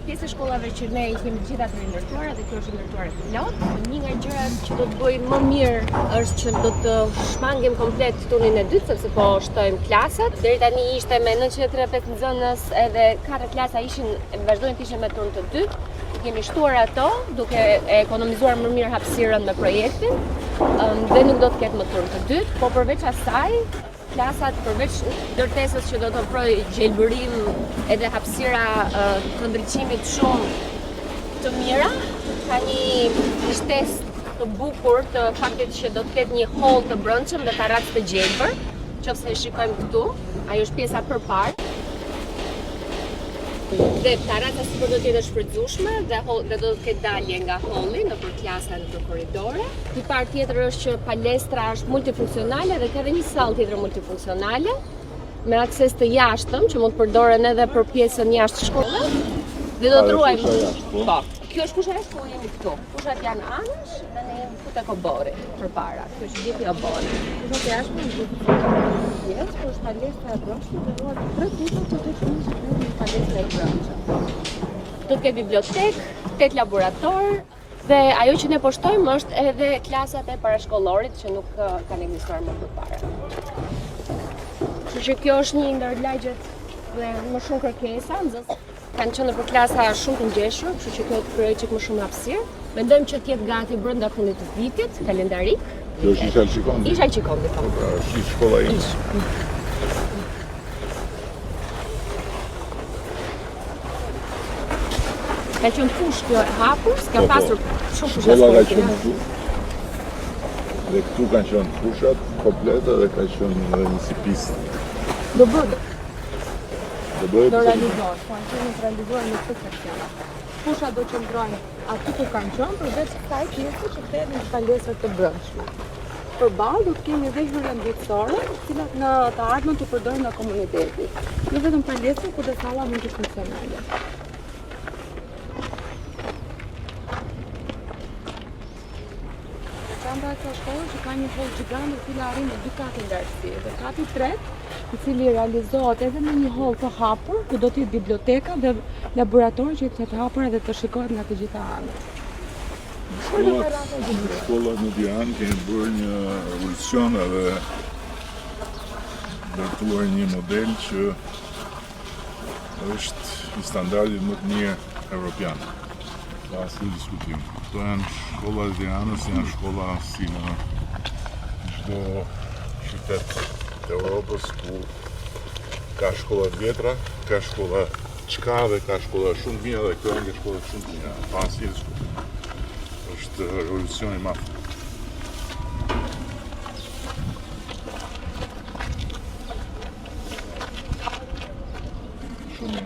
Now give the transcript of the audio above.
është pjesë e shkollave që ne i kemi gjitha të rindërtuara dhe kjo është rindërtuar plot. Një nga gjërat që do të bëjmë më mirë është që do të shmangim komplet turnin e dytë, sepse po shtojmë klasat. Deri tani ishte me 905 nxënës edhe 4 klasa vazhdojnë të ishin me turn të dytë. Kemi shtuar ato duke e ekonomizuar më mirë hapësirën me projektin dhe nuk do të ketë më turn të dytë, po përveç asaj klasat përveç ndërtesës që do të ofrojë gjelbërim edhe hapësira të ndriçimit shumë të mira, ka një shtesë të bukur të faktit që do të ketë një hall të brendshëm dhe terracë të gjelbër, nëse e shikojmë këtu, ajo është pjesa përpara. Dhe terraca sipër do të jetë shfrytzueshme dhe do të ketë dalje nga halli nëpër klasa në korridore. Një parë tjetër është që palestra është multifunksionale dhe ka edhe një sallë tjetër multifunksionale me akses të jashtëm që mund të përdoren edhe për pjesën jashtë shkollës. Dhe do të ruajmë. Po. Kjo është kusha jashtë, po jemi këtu. Kushat janë anash dhe ne jemi këtu te Kobori përpara. Kjo është gjithë Obori. Kushat jashtë Yes, po është palestra e brendshme dhe duhet 3 kusha të të shkojnë palestra e brendshme. Do të ketë bibliotekë, 8 laborator dhe ajo që ne poshtojmë është edhe klasat e parashkollorit që nuk kanë ekzistuar më përpara. Kështu që kjo është një ndër lagjet dhe më shumë kërkesa, nxënësit kanë qenë për klasa shumë të ngjeshur, kështu që kjo të krijojë çik më shumë hapësirë. Mendojmë që të jetë gati brenda fundit të vitit, kalendarik. Kjo është Isha Alçikondi? Isha Alçikondi, po. Është shkolla ime. Ka qenë fushë kjo e hapur, s'ka pasur shumë fushë. Shkolla ka qenë këtu. Dhe këtu kanë qenë fushat kompleta dhe ka qenë edhe një si pistë. Do bëhet. Do realizohet, po kanë qenë realizuar në këtë seksion. Fushat do qëndrojnë aty ku kanë qenë, përveç kësaj pjese që kthehet në palestrat të brendshme. Përballë do të kemi edhe hyrje mbytësore, të cilat në të ardhmen të përdoren nga komuniteti. Jo vetëm palestra, por edhe salla multifunksionale. Qendra e kësaj shkolle që ka një hall gjigant i cili arrin në 2 katë lartësi. Dhe kati i tretë, i cili realizohet edhe me një hall të hapur, ku do të jetë biblioteka dhe laboratori që të hapur edhe të shikohet nga të gjitha anët. Shkollat në Tiranë kemi bërë një revolucion edhe ndërtuar një model që është i standardit më të mirë evropian. Pa asnjë diskutim. Këto janë shkollat e Tiranës, janë shkolla si në çdo qytet të Europës ku ka shkolla të vjetra, ka shkolla çka dhe ka shkolla shumë të mira dhe këto janë shkolla shumë të mira. Pa asnjë diskutim. Është revolucioni i madh. Shumë.